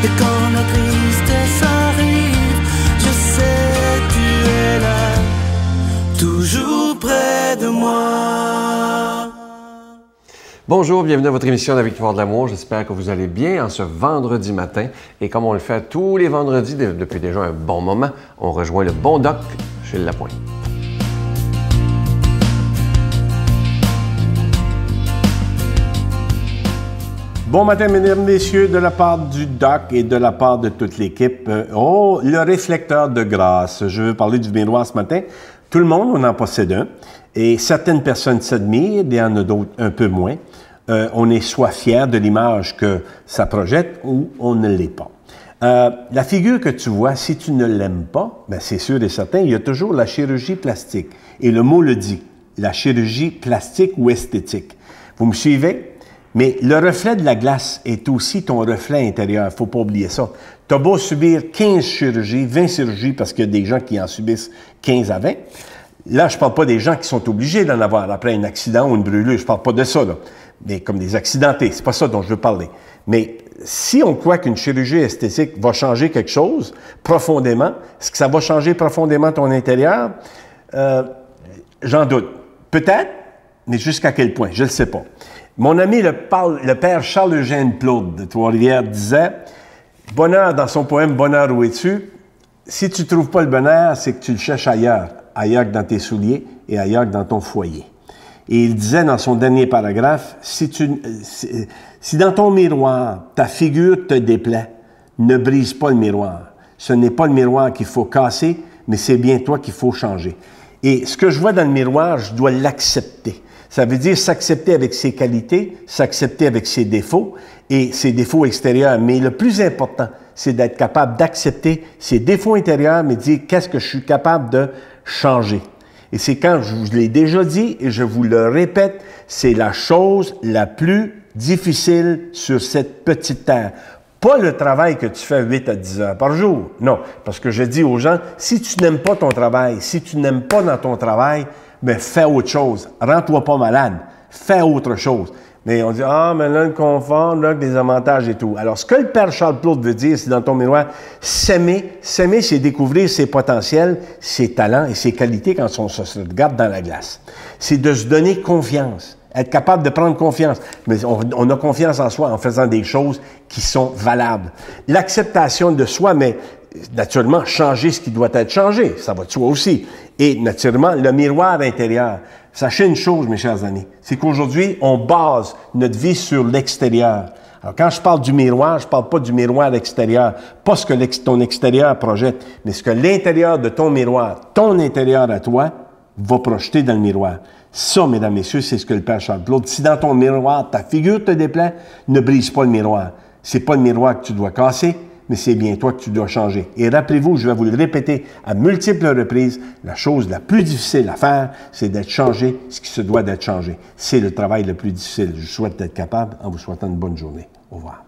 Et quand la tristesse arrive, je sais tu es là, toujours près de moi. Bonjour, bienvenue à votre émission La Victoire de l'amour. J'espère que vous allez bien en ce vendredi matin. Et comme on le fait tous les vendredis depuis déjà un bon moment, on rejoint le bon doc chez Lapointe. Bon matin, mesdames, messieurs, de la part du doc et de la part de toute l'équipe. Le réflecteur de grâce. Je veux parler du miroir ce matin. Tout le monde, on en possède un. Et certaines personnes s'admirent, il y en a d'autres un peu moins. On est soit fier de l'image que ça projette ou on ne l'est pas. La figure que tu vois, si tu ne l'aimes pas, ben c'est sûr et certain, il y a toujours la chirurgie plastique. Et le mot le dit, la chirurgie plastique ou esthétique. Vous me suivez? Mais le reflet de la glace est aussi ton reflet intérieur. Il ne faut pas oublier ça. Tu as beau subir 15 chirurgies, 20 chirurgies, parce qu'il y a des gens qui en subissent 15 à 20. Là, je ne parle pas des gens qui sont obligés d'en avoir après un accident ou une brûlure. Je ne parle pas de ça, là. Mais comme des accidentés. C'est pas ça dont je veux parler. Mais si on croit qu'une chirurgie esthétique va changer quelque chose profondément, est-ce que ça va changer profondément ton intérieur? J'en doute. Peut-être, mais jusqu'à quel point? Je ne le sais pas. Mon ami le père Charles-Eugène Plaude de Trois-Rivières disait « Bonheur dans son poème « Bonheur, où es-tu » Si tu ne trouves pas le bonheur, c'est que tu le cherches ailleurs, ailleurs que dans tes souliers et ailleurs que dans ton foyer. » Et il disait dans son dernier paragraphe « Si dans ton miroir, ta figure te déplaît, ne brise pas le miroir. Ce n'est pas le miroir qu'il faut casser, mais c'est bien toi qu'il faut changer. » Et ce que je vois dans le miroir, je dois l'accepter. Ça veut dire s'accepter avec ses qualités, s'accepter avec ses défauts et ses défauts extérieurs. Mais le plus important, c'est d'être capable d'accepter ses défauts intérieurs, mais dire qu'est-ce que je suis capable de changer. Et c'est quand, je vous l'ai déjà dit et je vous le répète, c'est la chose la plus difficile sur cette petite terre. Pas le travail que tu fais 8 à 10 heures par jour. Non, parce que je dis aux gens, si tu n'aimes pas ton travail, si tu n'aimes pas dans ton travail, ben fais autre chose. Rends-toi pas malade. Fais autre chose. Mais on dit, ah, mais là, le confort, là, des avantages et tout. Alors, ce que le père Charles Plaude veut dire, c'est dans ton miroir, s'aimer, c'est découvrir ses potentiels, ses talents et ses qualités quand on se regarde dans la glace. C'est de se donner confiance. Être capable de prendre confiance. Mais on a confiance en soi en faisant des choses qui sont valables. L'acceptation de soi, mais naturellement, changer ce qui doit être changé. Ça va de soi aussi. Et naturellement, le miroir intérieur. Sachez une chose, mes chers amis, c'est qu'aujourd'hui, on base notre vie sur l'extérieur. Alors, quand je parle du miroir, je ne parle pas du miroir extérieur, pas ce que ton extérieur projette, mais ce que l'intérieur de ton miroir, ton intérieur à toi, va projeter dans le miroir. Ça, mesdames, messieurs, c'est ce que le père Charles Plaude. Si dans ton miroir, ta figure te déplaît, ne brise pas le miroir. C'est pas le miroir que tu dois casser, mais c'est bien toi que tu dois changer. Et rappelez-vous, je vais vous le répéter à multiples reprises, la chose la plus difficile à faire, c'est d'être changé ce qui se doit d'être changé. C'est le travail le plus difficile. Je souhaite d'être capable en vous souhaitant une bonne journée. Au revoir.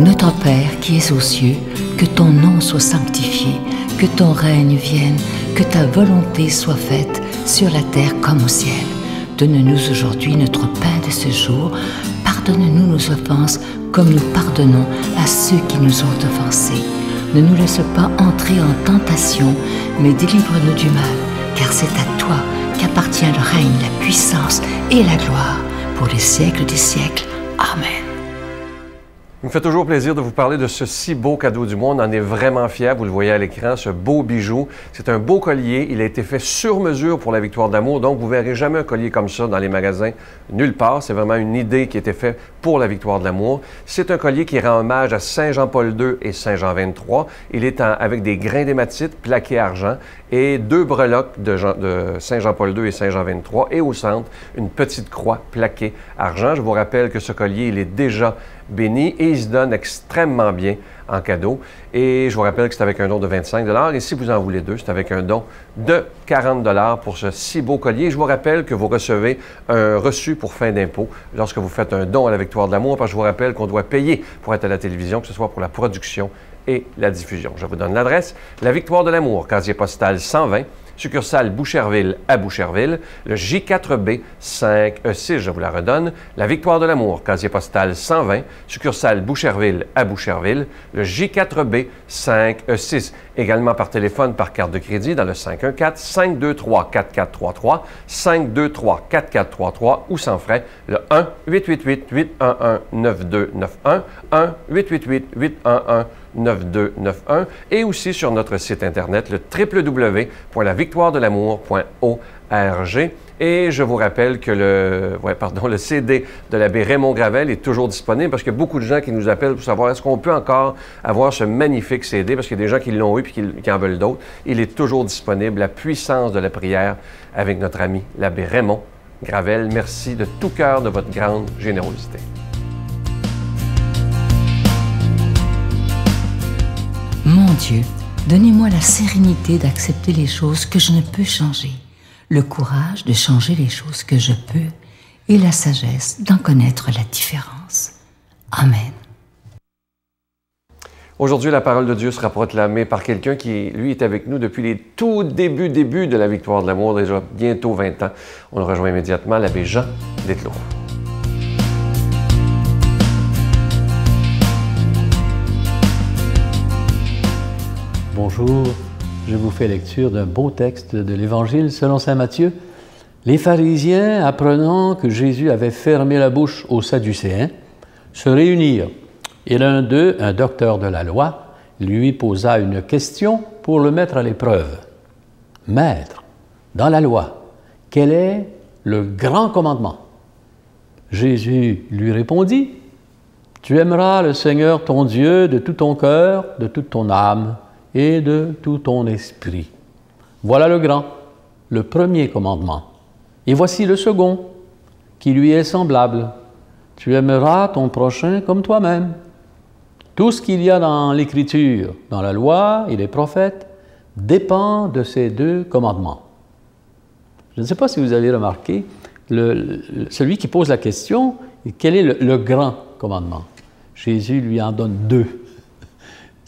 Notre Père qui es aux cieux, que ton nom soit sanctifié, que ton règne vienne, que ta volonté soit faite sur la terre comme au ciel. Donne-nous aujourd'hui notre pain de ce jour. Pardonne-nous nos offenses comme nous pardonnons à ceux qui nous ont offensés. Ne nous laisse pas entrer en tentation, mais délivre-nous du mal, car c'est à toi qu'appartient le règne, la puissance et la gloire pour les siècles des siècles. Amen. Il me fait toujours plaisir de vous parler de ce si beau cadeau du mois. On en est vraiment fiers. Vous le voyez à l'écran, ce beau bijou. C'est un beau collier. Il a été fait sur mesure pour la Victoire de l'amour. Donc, vous ne verrez jamais un collier comme ça dans les magasins nulle part. C'est vraiment une idée qui a été faite pour la Victoire de l'amour. C'est un collier qui rend hommage à Saint Jean-Paul II et Saint Jean XXIII. Il est avec des grains d'hématite plaqués argent et 2 breloques de Saint Jean-Paul II et Saint Jean XXIII. Et au centre, une petite croix plaquée argent. Je vous rappelle que ce collier, il est déjà béni et il se donne extrêmement bien en cadeau. Et je vous rappelle que c'est avec un don de 25 $ et si vous en voulez 2, c'est avec un don de 40 $ pour ce si beau collier. Je vous rappelle que vous recevez un reçu pour fin d'impôt lorsque vous faites un don à la Victoire de l'amour, parce que je vous rappelle qu'on doit payer pour être à la télévision, que ce soit pour la production et la diffusion. Je vous donne l'adresse, la Victoire de l'amour, casier postal 120, succursale Boucherville à Boucherville, le J4B 5E6, je vous la redonne, la Victoire de l'amour, casier postal 120, succursale Boucherville à Boucherville, le J4B 5E6, également par téléphone, par carte de crédit dans le 514-523-4433, 523-4433 ou sans frais, le 1-888-811-9291, 1-888-811-9291 et aussi sur notre site Internet, le www.lavictoiredelamour.org. Et je vous rappelle que le CD de l'abbé Raymond Gravel est toujours disponible parce qu'il y a beaucoup de gens qui nous appellent pour savoir est-ce qu'on peut encore avoir ce magnifique CD parce qu'il y a des gens qui l'ont eu et qui en veulent d'autres. Il est toujours disponible, La puissance de la prière avec notre ami l'abbé Raymond Gravel. Merci de tout cœur de votre grande générosité. Mon Dieu, donnez-moi la sérénité d'accepter les choses que je ne peux changer, le courage de changer les choses que je peux et la sagesse d'en connaître la différence. Amen. Aujourd'hui, la parole de Dieu sera proclamée par quelqu'un qui, lui, est avec nous depuis les tout débuts de la Victoire de l'amour, déjà bientôt 20 ans. On le rejoint immédiatement, l'abbé Jean Detleau. Bonjour, je vous fais lecture d'un beau texte de l'Évangile selon saint Matthieu. Les pharisiens, apprenant que Jésus avait fermé la bouche aux Sadducéens, se réunirent. Et l'un d'eux, un docteur de la loi, lui posa une question pour le mettre à l'épreuve. « Maître, dans la loi, quel est le grand commandement ?» Jésus lui répondit, « Tu aimeras le Seigneur ton Dieu de tout ton cœur, de toute ton âme, et de tout ton esprit. Voilà le grand, le premier commandement. Et voici le second, qui lui est semblable. Tu aimeras ton prochain comme toi-même. Tout ce qu'il y a dans l'Écriture, dans la loi et les prophètes, dépend de ces deux commandements. » Je ne sais pas si vous avez remarqué, celui qui pose la question, quel est le grand commandement? Jésus lui en donne deux.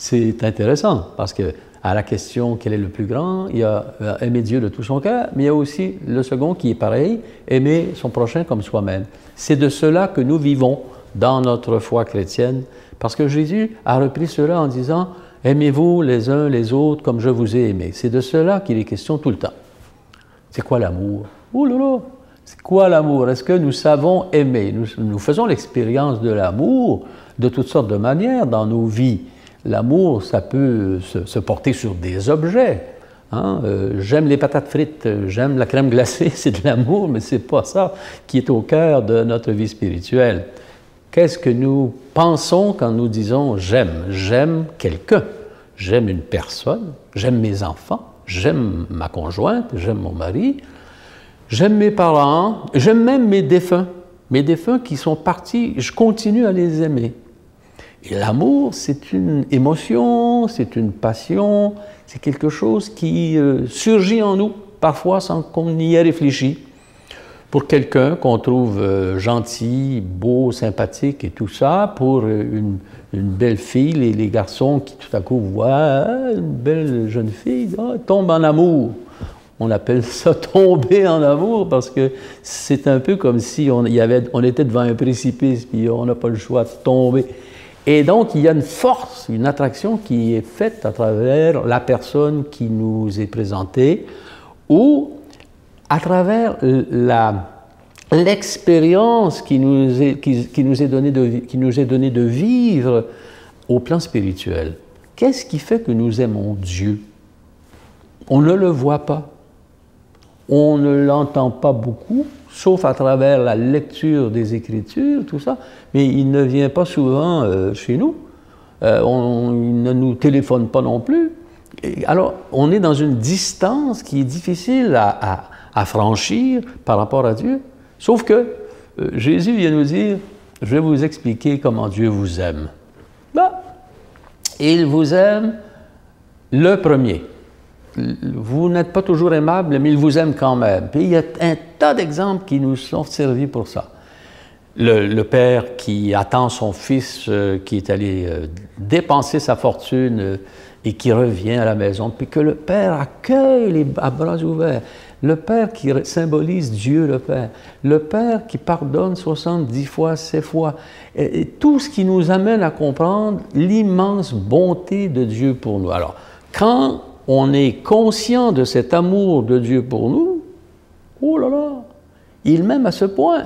C'est intéressant parce que à la question quel est le plus grand, il y a aimer Dieu de tout son cœur, mais il y a aussi le second qui est pareil, aimer son prochain comme soi-même. C'est de cela que nous vivons dans notre foi chrétienne parce que Jésus a repris cela en disant « Aimez-vous les uns les autres comme je vous ai aimés ». C'est de cela qu'il est question tout le temps. C'est quoi l'amour? Oh là là! C'est quoi l'amour? Est-ce que nous savons aimer? Nous faisons l'expérience de l'amour de toutes sortes de manières dans nos vies. L'amour, ça peut se porter sur des objets. Hein? J'aime les patates frites, j'aime la crème glacée, c'est de l'amour, mais ce n'est pas ça qui est au cœur de notre vie spirituelle. Qu'est-ce que nous pensons quand nous disons « j'aime » ? J'aime quelqu'un, j'aime une personne, j'aime mes enfants, j'aime ma conjointe, j'aime mon mari, j'aime mes parents, j'aime même mes défunts qui sont partis, je continue à les aimer. Et l'amour, c'est une émotion, c'est une passion, c'est quelque chose qui surgit en nous, parfois sans qu'on y ait réfléchi. Pour quelqu'un qu'on trouve gentil, beau, sympathique et tout ça, pour une belle fille, les garçons qui tout à coup voient une belle jeune fille, tombent en amour. On appelle ça tomber en amour parce que c'est un peu comme si on était devant un précipice puis on n'a pas le choix de tomber. Et donc, il y a une force, une attraction qui est faite à travers la personne qui nous est présentée ou à travers l'expérience qui nous est donnée de vivre au plan spirituel. Qu'est-ce qui fait que nous aimons Dieu? On ne le voit pas. On ne l'entend pas beaucoup, sauf à travers la lecture des Écritures, tout ça, mais il ne vient pas souvent chez nous. Il ne nous téléphone pas non plus. Et alors, on est dans une distance qui est difficile à franchir par rapport à Dieu. Sauf que Jésus vient nous dire, je vais vous expliquer comment Dieu vous aime. Ben, il vous aime le premier. Vous n'êtes pas toujours aimable, mais il vous aime quand même. Puis il y a un tas d'exemples qui nous sont servis pour ça. le père qui attend son fils qui est allé dépenser sa fortune et qui revient à la maison, puis que le père accueille à bras ouverts. Le Père qui symbolise Dieu le Père. Le Père qui pardonne 70 fois, 7 fois. Et tout ce qui nous amène à comprendre l'immense bonté de Dieu pour nous. Alors, quand on est conscient de cet amour de Dieu pour nous, oh là là, il m'aime à ce point.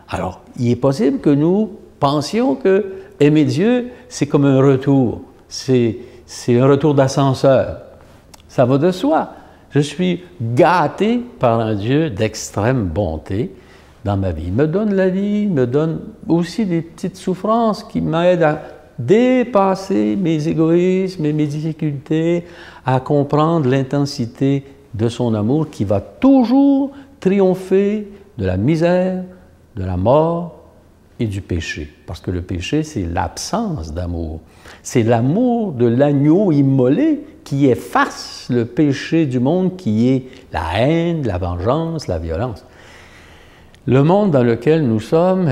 Alors, il est possible que nous pensions que aimer Dieu, c'est comme un retour. C'est un retour d'ascenseur. Ça va de soi. Je suis gâté par un Dieu d'extrême bonté dans ma vie. Il me donne la vie, il me donne aussi des petites souffrances qui m'aident à dépasser mes égoïsmes et mes difficultés, à comprendre l'intensité de son amour qui va toujours triompher de la misère, de la mort et du péché. Parce que le péché, c'est l'absence d'amour. C'est l'amour de l'agneau immolé qui efface le péché du monde qui est la haine, la vengeance, la violence. Le monde dans lequel nous sommes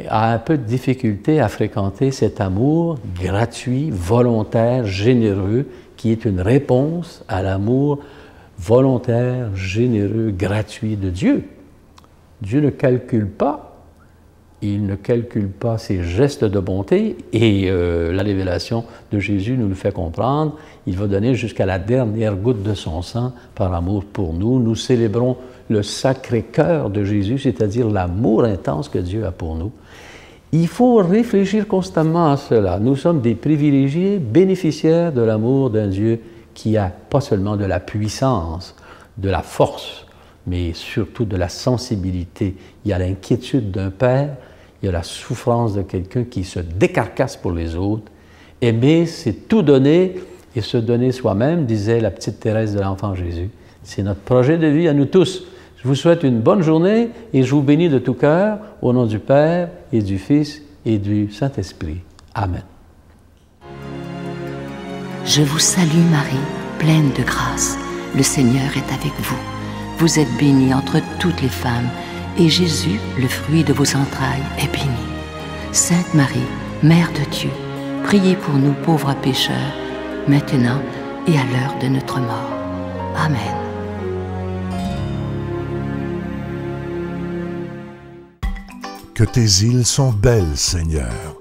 a un peu de difficulté à fréquenter cet amour gratuit, volontaire, généreux, qui est une réponse à l'amour volontaire, généreux, gratuit de Dieu. Dieu ne calcule pas. Il ne calcule pas ses gestes de bonté et la révélation de Jésus nous le fait comprendre. Il va donner jusqu'à la dernière goutte de son sang par amour pour nous. Nous célébrons le Sacré-Cœur de Jésus, c'est-à-dire l'amour intense que Dieu a pour nous. Il faut réfléchir constamment à cela. Nous sommes des privilégiés, bénéficiaires de l'amour d'un Dieu qui a pas seulement de la puissance, de la force, mais surtout de la sensibilité. Il y a l'inquiétude d'un père, il y a la souffrance de quelqu'un qui se décarcasse pour les autres. Aimer, c'est tout donner et se donner soi-même, disait la petite Thérèse de l'Enfant Jésus. C'est notre projet de vie à nous tous. Je vous souhaite une bonne journée et je vous bénis de tout cœur au nom du Père et du Fils et du Saint-Esprit. Amen. Je vous salue Marie, pleine de grâce. Le Seigneur est avec vous. Vous êtes bénie entre toutes les femmes, et Jésus, le fruit de vos entrailles, est béni. Sainte Marie, Mère de Dieu, priez pour nous pauvres pécheurs, maintenant et à l'heure de notre mort. Amen. Que tes îles sont belles, Seigneur.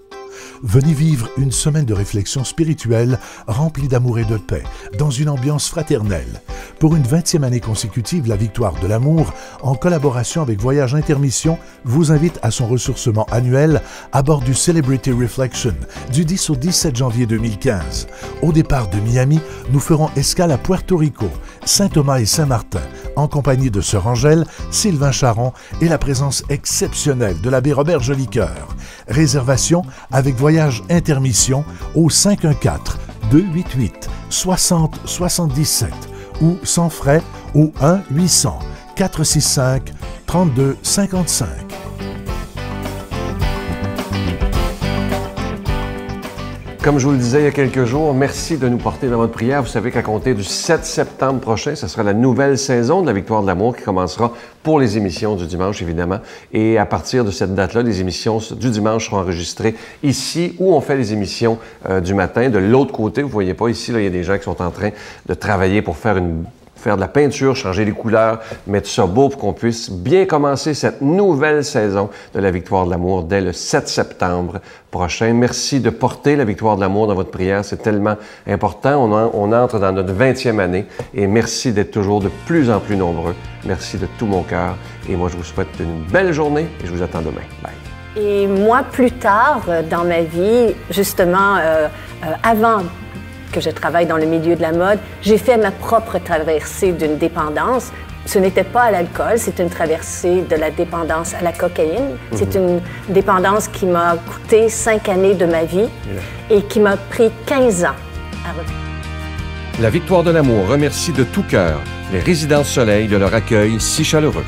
Venez vivre une semaine de réflexion spirituelle remplie d'amour et de paix, dans une ambiance fraternelle. Pour une 20e année consécutive, la Victoire de l'amour, en collaboration avec Voyage Intermission, vous invite à son ressourcement annuel à bord du Celebrity Reflection du 10 au 17 janvier 2015. Au départ de Miami, nous ferons escale à Puerto Rico, Saint-Thomas et Saint-Martin, en compagnie de Sœur Angèle, Sylvain Charon et la présence exceptionnelle de l'abbé Robert Jolicoeur. Réservation avec Voyage Intermission au 514-288-6077 ou sans frais au 1-800-465-3255. Comme je vous le disais il y a quelques jours, merci de nous porter dans votre prière. Vous savez qu'à compter du 7 septembre prochain, ce sera la nouvelle saison de la Victoire de l'amour qui commencera pour les émissions du dimanche, évidemment. Et à partir de cette date-là, les émissions du dimanche seront enregistrées ici où on fait les émissions du matin. De l'autre côté, vous ne voyez pas ici, là, il y a des gens qui sont en train de travailler pour faire de la peinture, changer les couleurs, mettre ça beau pour qu'on puisse bien commencer cette nouvelle saison de la Victoire de l'amour dès le 7 septembre prochain. Merci de porter la Victoire de l'amour dans votre prière, c'est tellement important. On entre dans notre 20e année et merci d'être toujours de plus en plus nombreux. Merci de tout mon cœur et moi je vous souhaite une belle journée et je vous attends demain. Bye. Et moi, plus tard dans ma vie, justement, avant que je travaille dans le milieu de la mode, j'ai fait ma propre traversée d'une dépendance. Ce n'était pas à l'alcool, c'est une traversée de la dépendance à la cocaïne. C'est une dépendance qui m'a coûté 5 années de ma vie et qui m'a pris 15 ans à revenir. La Victoire de l'amour remercie de tout cœur les Résidences Soleil de leur accueil si chaleureux.